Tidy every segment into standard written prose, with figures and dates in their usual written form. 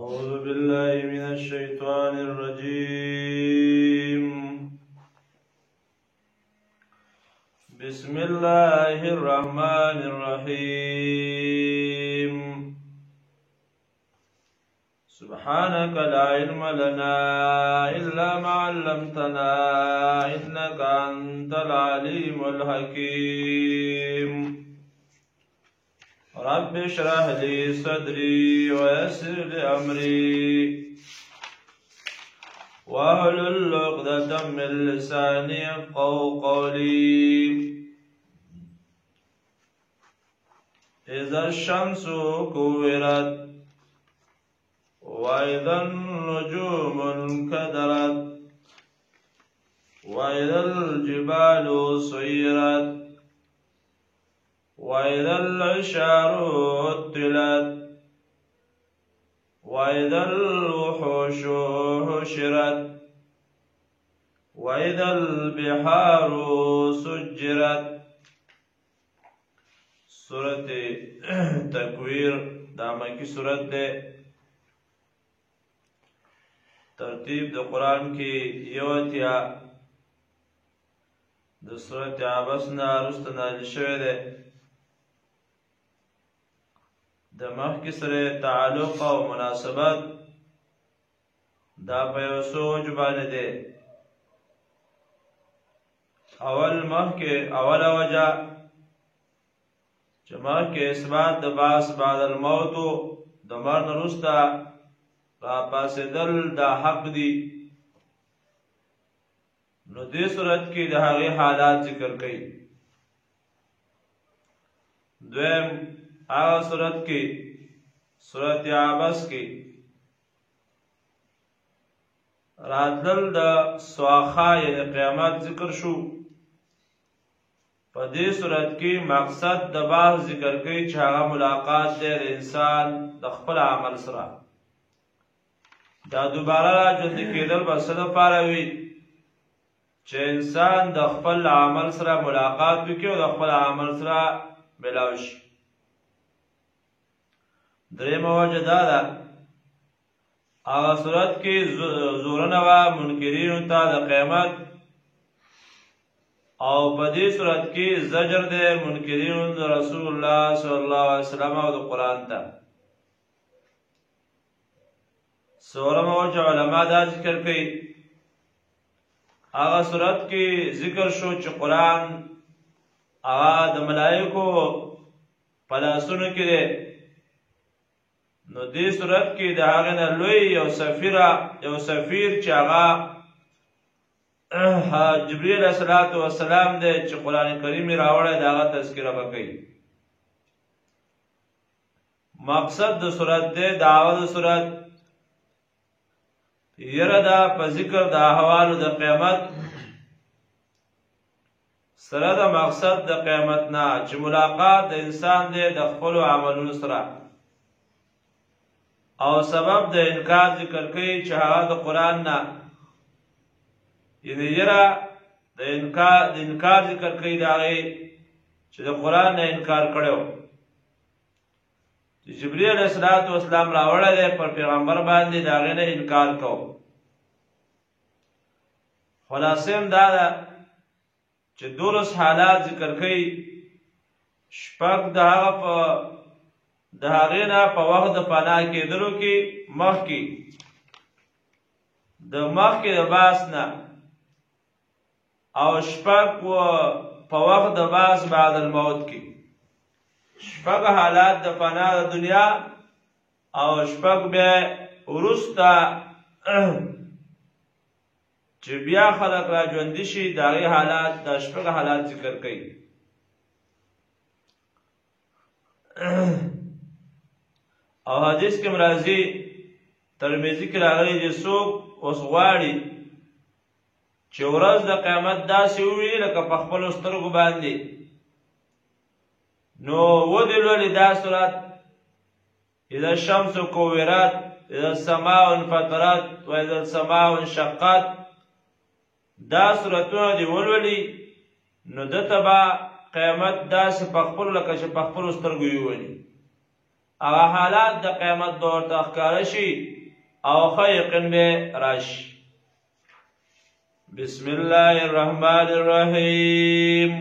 أعوذ بالله من الشيطان الرجيم. بسم الله الرحمن الرحيم. سبحانك لا علم لنا إلا ما علمتنا إنك أنت العليم الحكيم. رب اشرح لي صدري ويسر لي أمري واحلل عقدة من لساني يفقهوا قولي. إذا الشمس كورت وإذا النجوم انكدرت وإذا الجبال سيرت وإذا العشار عطلت وإذا الوحوش حشرت وإذا البحار سجرت. سورة تکویر دا مکی سورت دے. ترتیب دا قرآن کی یوتیا دا سورت عبسنا رستنا لشوه دے. د مخکې سره تعلق او مناسبت دا په یو څو وجو باندې دی. اوله وجه چې مخکې اثبات د بعث بعد الموت د مرګ نه وروسته راپاڅېدل دا حق دي، نو دې صورت کې د هغې حالات ذکر کوي. دویم هغه صورت کې صورت عبس کې راتلل د سواخا یعنی قیامت ذکر شو. په دې صورت کې مقصد د بحث ذکر کوي چې هغه ملاقات دی د انسان د خپل عمل سره. دا دوباره راژوندي کېدل به څه دپاره وي چې انسان د خپل عمل سره ملاقات وکړي او د خپل عمل سره ملاو شي. درېیمه وجه دا ده هغه صورت کې زورنه وه منکرینو ته د قیامت، او په دې صورت کې زجر دی منکرینو د رسول الله صلی الله علیه وسلم او د قرآن ته. څلورمه وجه علما دا ذکر کوي هغه صورت کې ذکر شو چې قرآن هغه د ملایکو په لاسونو کې دی، نو دې صورت کې د هغې نه لوی یو سفیر چې هغه جبرئیل علیه السلام دی چې قرآن کریم یې راوړی د هغه تذکره به کوي. مقصد د صورت دی دعوه د صورت یره ده په ذکر د احوالو د قیامت سره د مقصد د قیامت نه چې ملاقات د انسان دی د خپلو عملونو سره، او سبب د انکار ذکر کوي چې هغه د قرآن نه یعنی یره د انکار ذکر کوي د هغې چې د قرآن نه انکار کړی چې جبرئیل علیه السلام راوړی دی پر پیغمبر باندې د هغې نه انکار کو. خلاصه هم دا ده چې 12 حالات ذکر کوي. شپږ د هغې نه په وخت د پناه کېدلو کې مخکې د بعث نه، او شپږ په وخت د بعث بعد الموت کې. شپږ حالات د پناه د دنیا او شپږ بیا وروسته چې بیا خلک را ژوندي شي د هغې حالات، دا شپږ حالات ذکر کوي. او حدیث کې راځي ترمذی کې راغلی چې څوک اوس غواړي چې ورځ د قیامت داسې وویني لکه په خپلو سترګو باندې، نو ودې لولي دا صورت اذا الشمس کورت اذا السماء انفطرت واذا السماء انشقت. دا صورتونه دې ولولي نو دته به قیامت داسې په خپلو لکه چې په خپلو سترګو وویني. هغه حالات د قیامت دور ته ښکاره شي او ښه یقین به راشي. بسم الله الرحمن الرحیم.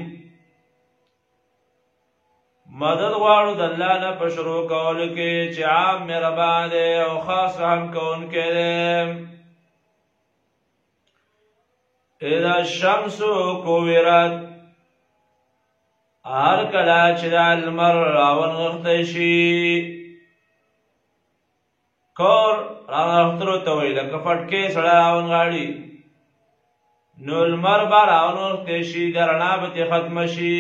مدد غواړو د الله نه په شروع کولو کې چې عام مهربان دی او خاص رحم کوونکی دی. اذا الشمس کوورت، هر کله چې د لمر راونغښتی شي. کور راونغښتلو ته وایي لکه پټکې سړی راونغاړي، نو لمر به راونغښتی شي، د رڼا به ترې ختمه شي.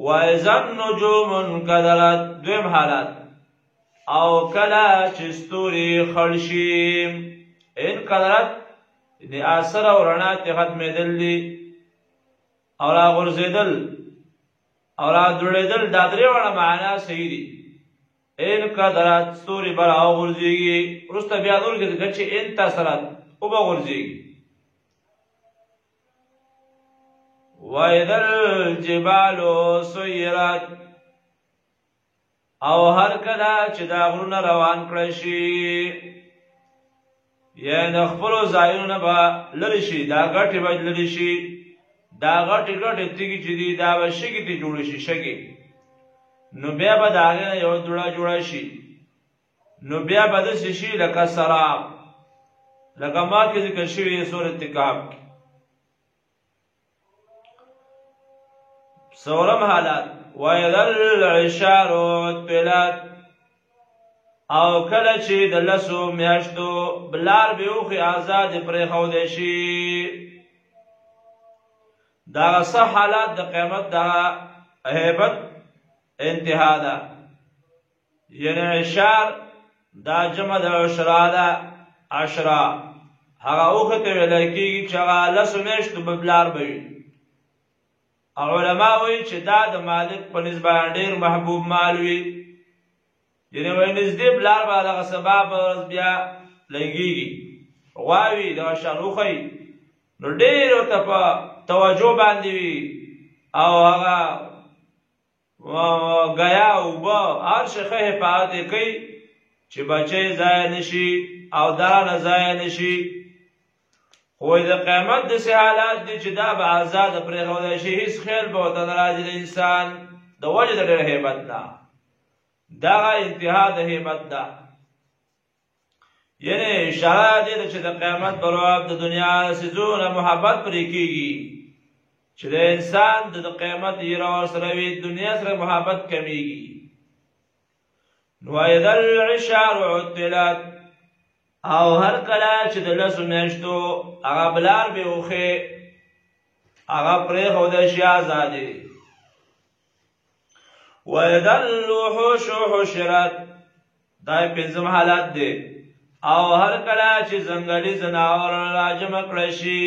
وَإِذَا النُّجُومُ انْكَدَرَتْ، دویم حالت، او کله چې ستوري خړ شي. انکدرت د اثر او رڼا ته ختمېدل دي، او را غورځېدل او را دوړېدل، دا درې واړه معنا صحیح دي. انکدرت ستوري به راغورځېږي، وروسته بیا نور کې چې انتصرت وبه غورځېږي. وَإِذَا الْجِبَالُ سُيِّرَتْ، او هر کله چې دا غرونه روان کړی شي، یعنې د خپلو ځایونو به لرې شي، دا ګټې به لرې شي، دا غټې غټې تیږې چې دي دا به شګې ته جوړې شي، شګې، نو بیا به د هغې نه یوه دوړه جوړه شي، نو بیا به داسې شي لکه سراب، لکه مخکې ذکر شوي سورة کهف کې. څلورم حالت، وَإِذَا الْعِشَارُ عُطِّلَتْ، او کله چې د لسو میاشتو بلار به اوښې آزاد پرېښودی شي. دغه څه حالات د قیامت دغه هیبت انتها ده. یعنې عشار دا جمع د عشرا ده، عشرا هغه اوښې ته ویلی کېږي چې هغه لسو میاشتو به بلار به وي. علما وایي چې دا د مالک په نسبت باندې ډېر محبوب مال وي، یعنې وایي نږدې بلار به دغه سبا به بیا لنګېږي، غوا وي دغه شان وښی، نو ډېر ورته په توجه باندې وي، او هغه ګیا اوبه هر شي ښه حفاظت یې کوي چې بچی ضایع نه شي او دانه ضایع نه شي. خو د قیامت داسې حالات دي چې دا به آزاده پرېښودی شي، هېڅ خیال به ورته نه راځي د انسان د وجې د ډېر هیبت ده. دغه انتها د هیبت ده. یعنې اشاره دې ده چې د قیامت پر وخت د دنیا څیزونه محبت پرې کېږي، چې د انسان د قیامت یره ورسره وي، دنیا سره محبت کمیږي. نو وَإِذَا الْعِشَارُ عُطِّلَتْ، او هر کله چې د لسو میاشتو هغه بلار به اوښې هغه پرېښودی شي ازادې. وَإِذَا الْوُحُوشُ حُشِرَتْ، دا یې پنځم حالت دی. او هر کله چې ځنګلي ځناور راجمع کړی شي،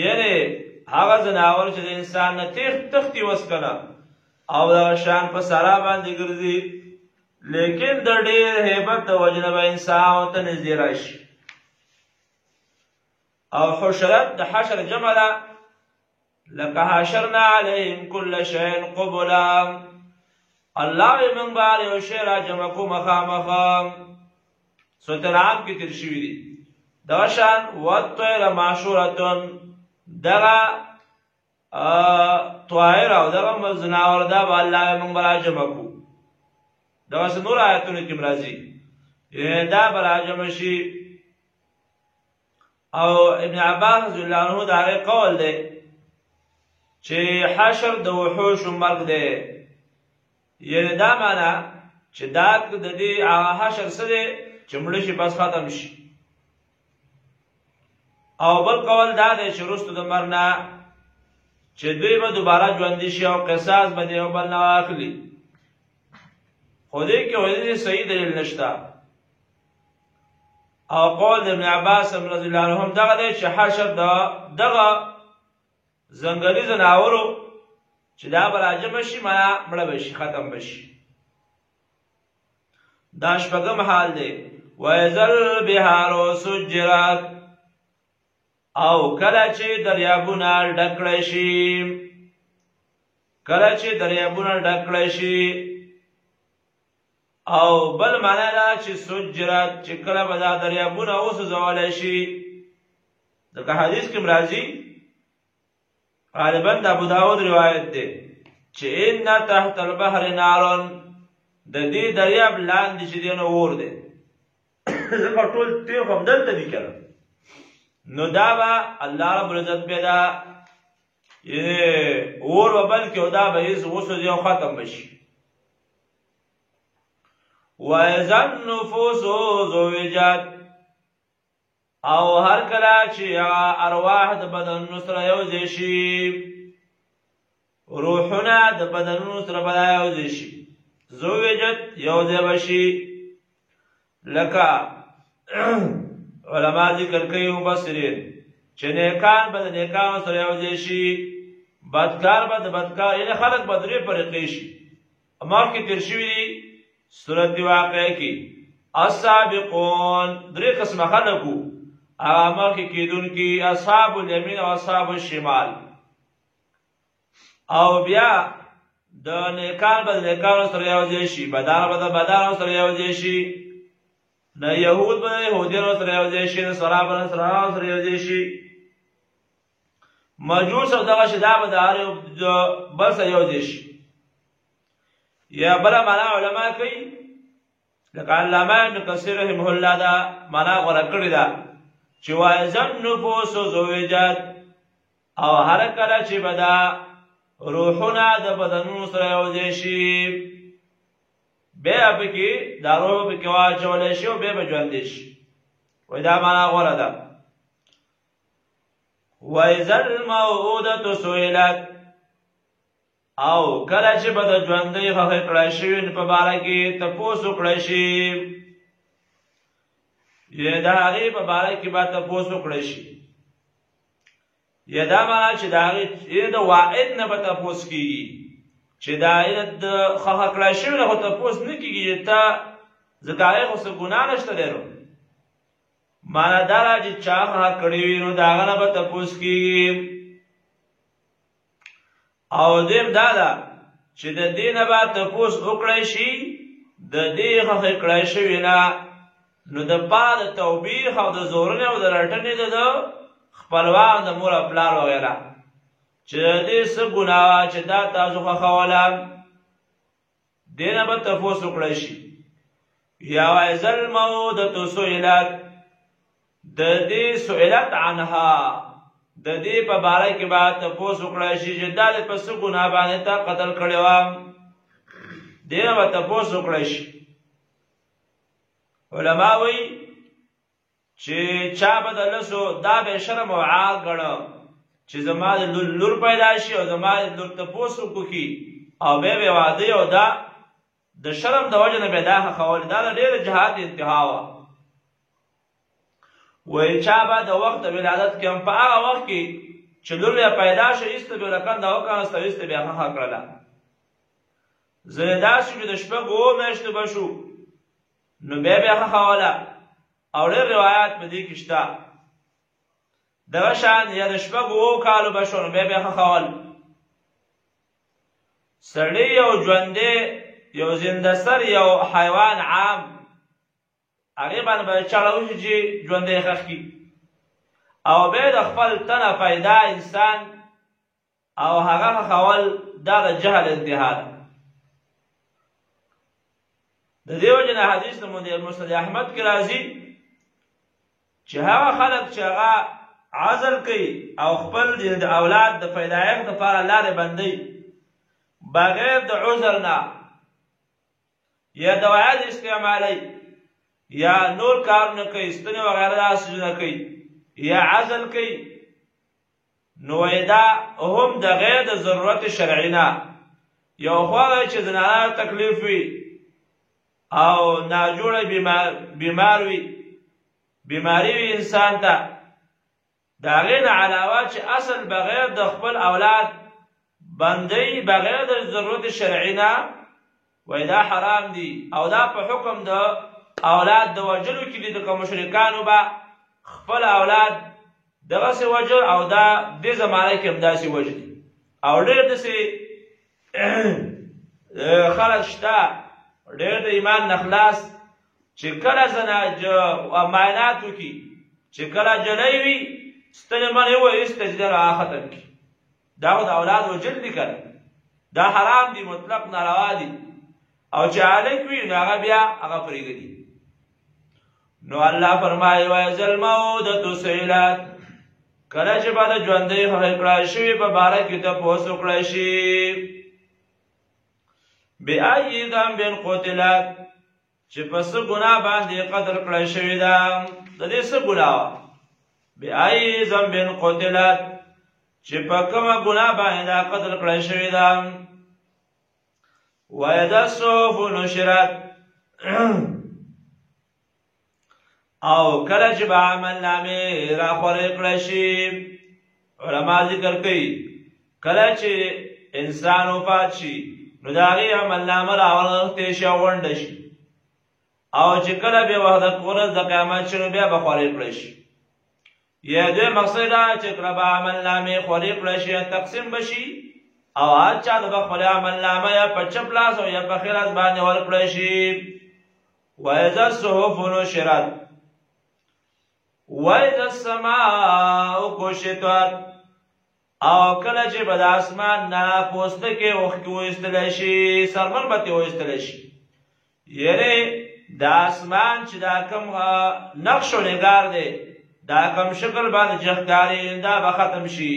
یعنې هغه ځناور چې د انسان نه تښتي وس کنه او دغه شان په سارا باندې ګرځي، لیکن د ډېر هیبت د وجې نه به انسان ورته نږدې راشي. او حشرت د حشر جمع ده، لکه حشرنا علیهم کل شیء قبلا، الله وایي موږ به هر یو شی راجمع کړو مخامخ. سورة انعام کې تېر شوي دي. دغه شان والطیر معشورة، دغه طایر او دغه ځناور دا به الله وایي موږ به راجمع کړو. دغسې نور آیتونو کې هم راځي، دا به راجمع شي. او ابن عباس رضی الله عنه د هغې قول دی چې حشر د وحوشو مرګ دی، یعنې دا معنا چې دا د دې هغه حشر څه دی چې مړه شي بس ختم شي. او بل قول دا دی چې وروسته د مرګ نه چې دوی به دوباره ژوندي شي او قصاص به د یو بل نه واخلي. خو دې کې ولې صحیح دلیل نشته. او قول د ابن عباس رضی الله عنهم دغه دی چې حشر دغه ځنګلي ځناورو چې دا به راجمع شي، معنا مړه به شي، ختم به شي. دا شپږم حال دی. وَإِذَا الْبِحَارُ سُجِّرَتْ، او کله چې دریابونه ډک کړی شي، کله چې دریابونه ډک کړی شي. او بل معنا دا چې سجرت چې کله به دا دریابونه وسوځولی شي. ځکه حدیث کې راځي غالبا د ابو داود روایت دی چې ان تحت البحر نار، د دې دریاب لاندې چې دی نو اور دی. ځکه ټول تیغ هم دلته دي کنه. نو دا به الله رب العزت پیدا اور و بلکې او دا به هیڅ وسوځي او ختم بشي. وَإِذَا النُّفُوسُ زُوِّجَتْ، او هر کله چې ارواح د بدنونو سره یوځای شي، روحونه د بدنونو سره به یوځای شي. زوجت یوځای بشي. لکه علما ذکر کوي مبصرین چې نیکان به د نیکانو سره یوځای شي، بدکار به د بدکار، یعنې خلک به درې فرقې شي. مخکې تېر شوي دي سورت واقعه کې السابقون درې قسمه خلک وو. هغه مخکې کېدونکي اصحاب الیمین او اصحاب الشمال. او بیا د نیکان به د نیکانو سره یوځای شي، بدان به د بدانو سره یوځای شي، نه یهود به د یهودیانو سره یوځای شي، نه نصارا به د نصارانو سره یوځای شي، مجوس او دغه شي دا به د هر یو بل سره یوځای شي. یا بله معنا علما کوي لکه علامه ابن کثیر رحمه الله دا معنا غوره کړې ده چې وَإِذَا النُّفُوسُ زُوِّجَتْ، او هر کله چې به دا روحونه د بدنونو سره یوځای شي، بیا پکې دا روح پکې واچولی شي او بیا به ژوندی شي. وایي دا معنا غوره ده. وَإِذَا الْمَوْءُودَةُ سُئِلَتْ، او کله چې به د ژوندۍ ښخې کړی شوي په باره کې تپوس وکړی شي، یا د هغې په باره کې به تپوس وکړی شي، یا دا معنا چې د هغې د واعد نه به تپوس کېږي، چې د هغې د ښخه کړی شوي نه خو تپوس نه کېږي چې ته ځکه هغې خو څه ګناه نشته دی. نو معنا دا ده چې چا ښخه کړې وي نو د هغه نه به تپوس کېږي. او دیم دا ده چې د دې نه به تپوس وکړی شي د دې ښخې کړی شوي نه، نو د پاره د توبیخ او د زورنې او د رټنې د خپلوان د مور او پلار وغیره چې د دې څه ګناه وه چې دا تاسو ښخوله، دې نه به تپوس وکړی شي. یا وَإِذَا الْمَوْءُودَةُ سُئِلَتْ، د دې سئلت عنها، د دې په باره کې به تپوس وکړی شي چې دا دې په څه ګناه باندې تا قتل کړی وه، دې نه به تپوس وکړی شي. علما وایي چې چا به د لسو دا به شرم او عار ګڼه چې زما د لور پیدا شي او زما د لور تپوس وکړي او بیا به واده او دا د شرم د وجې نه به دا ښخول، دا د ډېر جهاد انتها وه. وایي چا به د وخت د ولادت کې هم په هغه وخت کې چې لور یې پیدا شي ایسته به یې رکنده وکړسته او ایسته به یې ښخه کړله. ځینې داسې چې د شپږو میاشتو به شو نو بیا به یې ښخوله، او ډېر روایات په دې کې شته. دغه شان یا د شپږو کالو به شو نو بیا به یې ښخول. سړی یو ژوندی یو زنده سر یو حیوان عام هغې باندې به چاړه وشي چې ژوندی یې ښخ کړي، او بیا د خپل تنه پیدا انسان او هغه ښخول، دا د جهل انتها ده. د دې وجې نه حدیث د مسند احمد کې راځي چې هغه خلک چې هغه عزل کوي او خپل د اولاد د پیدایښت دپاره لارې بندوي بغیر د عذر نه، یا دوايات استعمالوي، یا نور کارونه کوي، ستنې وغیره داسې نه کوي، یا عزل کوي، نو دا هم د غیر د ضرورت شرعي نه. یو خوا دی چې زنانه تکلیف وي او ناجوړه بیمار وي، بیماری وي انسان ته، د هغې نه علاوه چې اصل بغیر د خپل اولاد بندوي بغیر د ضرورت شرعي نه، وایي دا حرام دي. او دا په حکم د اولاد د وژلو کې دي، د مشرکانو به خپل اولاد دغسې وژل او دا دې زمانه کې هم داسې وژلي، او ډېر داسې خلک شته ډېر د ایمان نه خلاص چې کله معاینات وکړي چې کله جلی وي ستنې منې وایسته چې دا ختم کړي دا خو د اولاد وجل دي که دا حرام دي مطلق ناروا دي او چې هلک وي نو هغه بیا هغه پرېږدي نو الله فرمایي وایذا الموءودة سئلت کله چې به د ژوندۍ خښې کړای شوي په باره کې تپوس وکړی شي بأي ذنب قتلت چې په څه ګناه باندې قتل کړی شوې ده د دې څه ګناه وه بأي ذنب قتلت چې په کومه ګناه باندې دا قتل کړی شوې ده وإذا الصحف نشرت او کله چې به عملنامې راخورې کړی شي علما ذکر کوي کله چې انسان وفات شي نو د هغې عملنامه راورغښتې شي او غونډه شي او چې کله بیا وحدت ورځ د قیامت شي نو بیا به خورې کړی شي یا دوی مقصد دا چې کله به عملنامې خورې کړی شي یا تقسیم به شي او هر چا د به خپلې عملنامه یا په چپ لاس او یا په ښي لاس باندې ورکړی شي وإذا الصحف نشرت وإذا السماء كشطت او کله چې به د اسمان نه پوستکې اوښکې وایستلی شي سرمن به ترې وایستلی شي یعنې د اسمان چې دا کوم نقش و نگار دی دا کوم شکل باندې چې ښکاري دا به ختم شي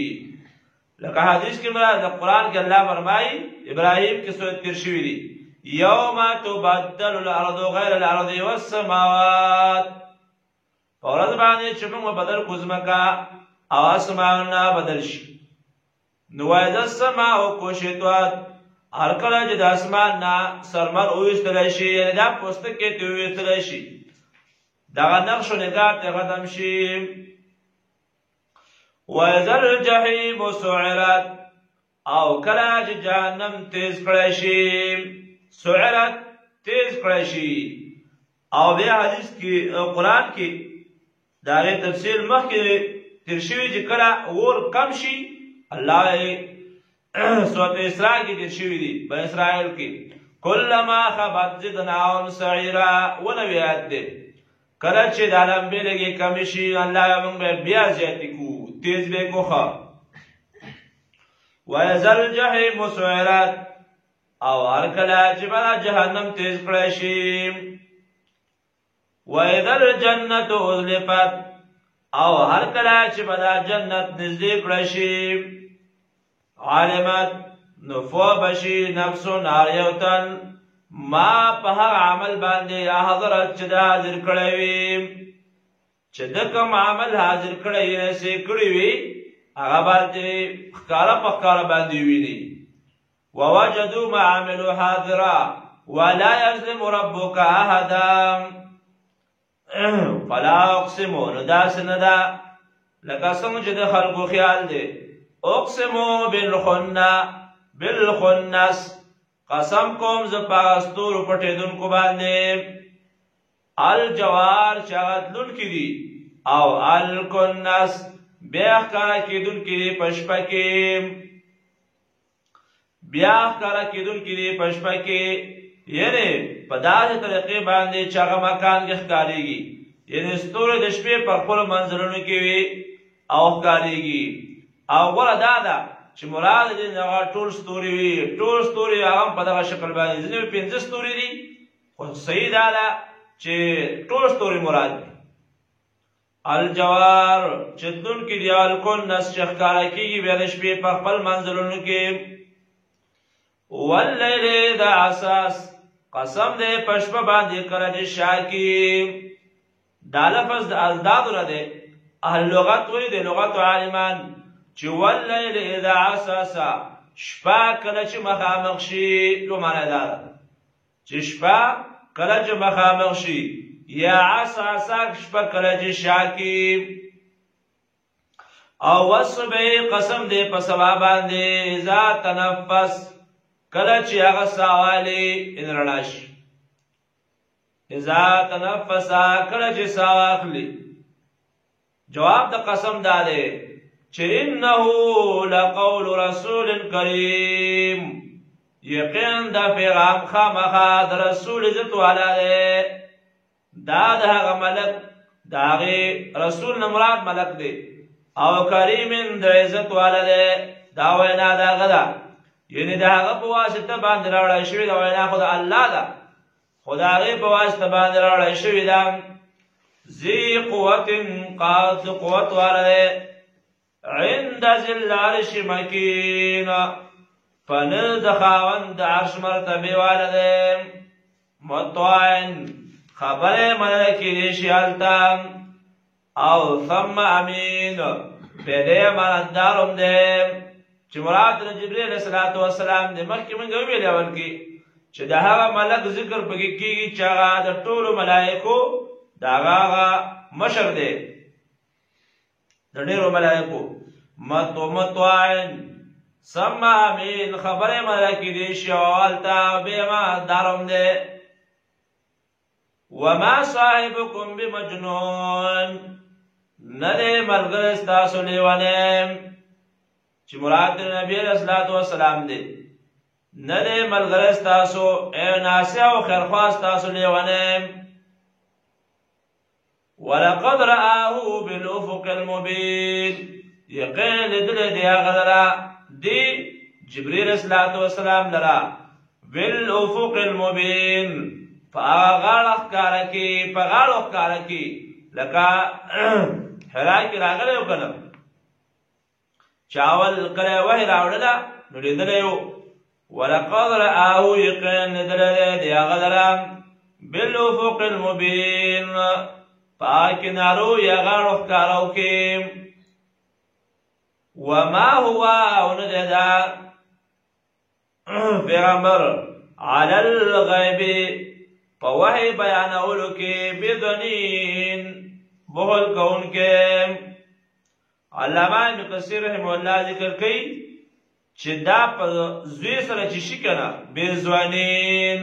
لکه حدیث کې مراد د قرآن کې الله فرمایي ابراهیم کې سورت تیر شوي دي یوم تبدل الارض غیر الارض والسماوات په ورځ باندې چې موږ بدل کړو ځمکه او اسمانونه بدل شي نو وإذا السماء كشطت هر کله چې د اسمان نه سرمن وویستلی شي یعنې دا پوستکې ترې وویستلی شي دغه نقش و نگار ترې ختم شي وإذا الجحیم سعرت او کله چې جهنم تیز کړی شي سعرت تیز کړی شي او بیا حدیث کې قرآن کې د هغې تفصیل مخکې تیر شوي چې کله اور کم شي الله سورت اسراء کې تیر شوي دي بني اسرائیل کې کلما خبت زدناهم سعیرا ونوي آیت دی کله چې د لمبې لږې کمې شي الله موږ به بیا زیاتې کړو تیز به یې کړو وإذا الجحیم سعرت او هر کله چې به جهنم تیز کړی شي وإذا الجنة أزلفت او هر کله چې به دا جنت نږدې کړی شي علمت نفو بشي نفس یو تن ما په هغه عمل باندې حضرت چې دا حاضر کړی وي چې د کوم عمل حاضر کړی وي نسې کړی وي هغه باندې ښکاره په ښکاره باندې ویني ووجدوا ما عملوا حاضرا ولا يظلم ربك احدا فلا اقسمو نو داسې نه ده لکه څنګه چې د خلکو خیال دی اقسمو بالخنس قسم کوم زه په هغه ستورو پټېدونکو باندې الجوار چې هغه تلونکي دي او الکنس بیا ښکاره کېدونکي دي په شپه کې بیا ښکاره کېدونکي دي په شپه کې یعنې په داسې طریقې باندې چې هغه مکان کې ښکارېږي یعنې ستوري د شپې په خپلو منظرونو کې وي او ښکارېږي او غوره دا ده چې مراد دې هغه ټول ستوري وي ټول ستوري هغه په دغه شکل باندې ځینې 5 ستوري دي خو صحیح دا ده چې ټول ستوري مراد دي الجوار چې تلونکي دي الکنس چې ښکاره کېږي بیا د شپې په خپل منظرونو کې واللیل اذا عسعس قسم دې په شپه باندې کله چې شا کي دا لفظ د ازدادو نه دی اهل لغت وایي د لغت عالمان چې واللیل اذا عسعس شپه کله چې مخامخ شي نو معنی دا ده چې شپه کله چې مخامخ شي یا عسعس شپه کله چې شا کي او والصبح قسم دې په سبا باندې اذا تنفس کله چې هغه ساوالی ان رڼا شي اذا تنفس کله چې ساه واخلي جواب د قسم دا دی چې انه لقول رسول کریم یقین دا پیغام خامخا د رسول عزت والا دی دا د هغه ملک د هغې رسول نه مراد ملک دی او کریم د عزت والا دی دا وینا د هغه ده یعنې د هغه په واسطه باندې راوړی شوې دا وینا خو د الله ده خو د هغې په واسطه باندې راوړی شوې ده ذی قوت قات قوت والا دی عند ذی العرش مکین پنځ د خاوند د عرش مرتبه والا دی مطاع خبره منل کېدی شي هلته او ثم امین پیدا امانتدار هم دی چې مراد د جبرئیل علیه السلام دی مخکې موږ وویلې اول کې چې د هغه ملک ذکر پکې کېږي چې هغه د ټولو ملایکو د هغه مشر دی د ډېرو ملایکو مطاع ثم امین خبره منل کېدی شي او هلته بې امانتدار هم دی وما صاحبكم بمجنون ندے ملګری ستاسو لیوانه چې مراد نبی رسول الله والسلام دی ندے ملګری ستاسو اے ناسه او خیرخوا ستاسو لیوانه ولقد رآه بالافق المبين یقین دل دی غلرا دی جبرئیل رسول الله والسلام لرا بالافق المبين فغاړه ښکاره کې په غاړو ښکاره کې لکه حرا کې راغلی و که نه چاول کله وحی راوړله نو لیدلی و ولقد رآه یقین لیدلی دی هغه لره بالافق المبین په هغه کنارو یا غاړو ښکارو کې وما هو او نه دی دا پیغمبر علی الغیب په وحی بیانولو کې بدنین بخل کوونکی علامه ابن کثیر رحمه الله ذکر کوي چې دا په زوی سره چې شي که نه بېځوانین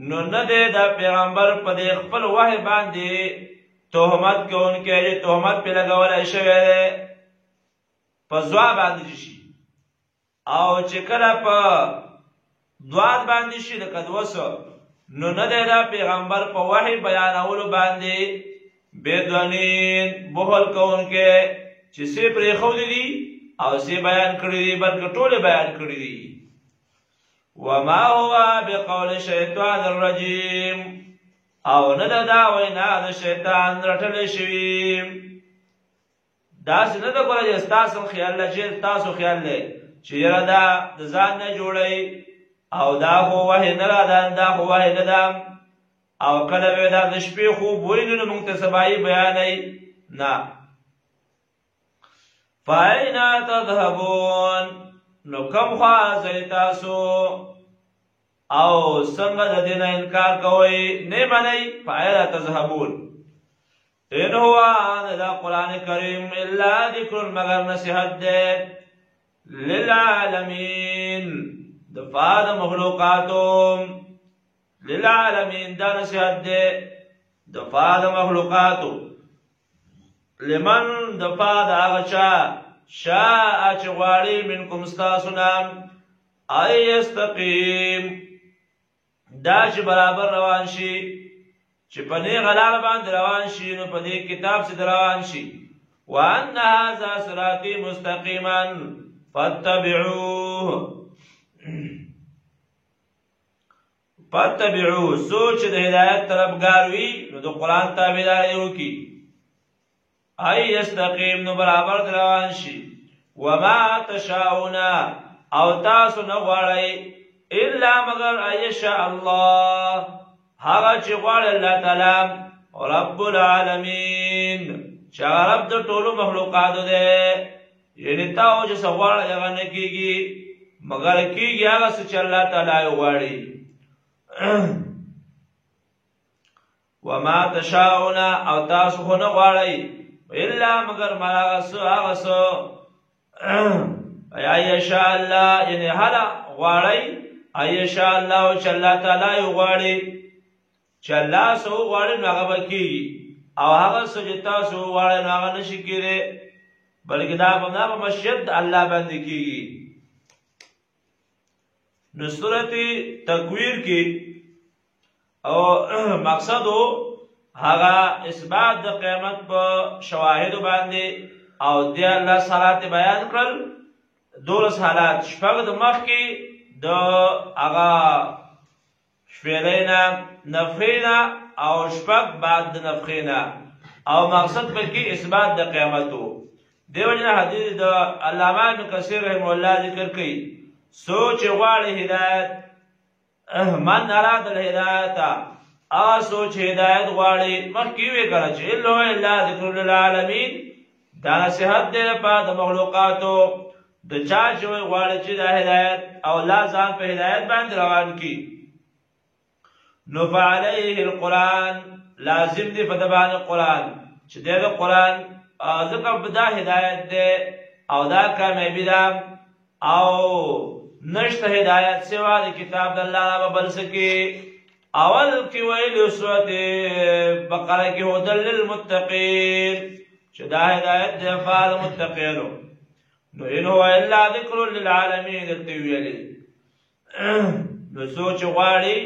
نو نه دی دا پیغمبر په دې خپل وحی باندې تهمت کوونکی چې تهمت پرې لګولی شوی دی په زوا باندې شي او چې کله په دوات باندې شي لکه دوسو نو نه دی دا پیغمبر په وحی بیانولو باندې بېدونین بخل کوونکی چې څه پرېښودي دي او څه بیان کړي دي بلکې ټولې بیان کړي دي وما هو بقول شیطان الرجیم او نه ده دا وینا د شیطان رټلی شوي داسې نه ده ګوره چې ستاسو خیال دی چې ستاسو خیال دی چې یاره دا د ځان نه جوړوي او دا خو وحی نه را ده دا خو وحی نه ده او کله به دا د شپې خوب وینو نو موږ ته سبایي بیانوي نه فاین تذهبون نو کوم خوا ځئ تاسو او څنګه د دې نه انکار کوئ نه منئ فاین تذهبون ان هو دا قرآن کریم الا ذکر مگر نصیحت ده للعالمین دفاع د مخلوقاتو للعالمین دا نصیحت ده دفاع د مخلوقاتو لمن دفاع د هغه چا شاء چې غواړي منکم ستاسو نه ای یستقیم دا چې برابر روان شي چې په نیغه لاره باندې روان شي نو په دې کتاب سره روان شي وان هذا صراطی مستقیما فاتبعوه فاتبعوه سوچ د هدایت طرفګار وي نو د قرآن تابعداري وکړي ای یستقیم نو برابر روان شي وما تشاؤون او تاسو نه غواړئ الا مگر ایشاء الله هغه چې غواړي الله تعالی رب العالمین چې رب د ټولو مخلوقاتو دی یعنې تا او چې څه غواړئ هغه نه کېږي مگر کېږي هغه څه چې الله تعالی غواړي وما تشاؤون او تاسو خو نه غواړئ الا مگر هغه څه ایشاء الله یعنې هله غواړئ ایشاء الله چې الله تعالی غواړي چې الله څه وغواړي نو هغه به کېږي او هغه څه چې تاسو وغواړئ نو هغه نشي کېدی بلکې دا په مشیت د الله باندې کېږي نو سورت تکویر کی او مقصد هغه اثبات د قیامت په شواهد باندې او دی الله صلات بیان کړل دولس حالات شپږ د مخ کې د هغه شپېلینا نفخینا او شپږ بعد د نفخینا او مقصد په کې اثبات د قیامتو دیو جن حدیث د علامه ابن کثیر رحمه الله ذکر کوي سوچ غواړي هدایت من اراد الهدایت سوچ هدایت غواړي مخکې وی کړه چې الا ذکر للعالمین دا نصیحت دی په د مخلوقاتو د چا چې غواړي چې د هدایت او لا ځان په هدایت باندې روان کی نو فعليه القرآن لازم دی په دبان قرآن چې د قرآن ځکه دا هدایت دی او دا کامیابی ده او نشته هدایت سوا د کتاب د الله نه بل سکی اول کې ویل سورۃ بقره کې هدل للمتقین چې دا هدایت د فعال متقینو نو ان هو الا ذکر للعالمین التویلی نو سوچ غواړي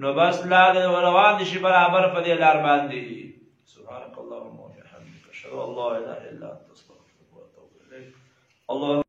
نو بس لا روان دي شي برابر په دې لار باندې سبحانك اللهم وبحمدك اشهد ان لا اله الا انت استغفرك واتوب اليك الله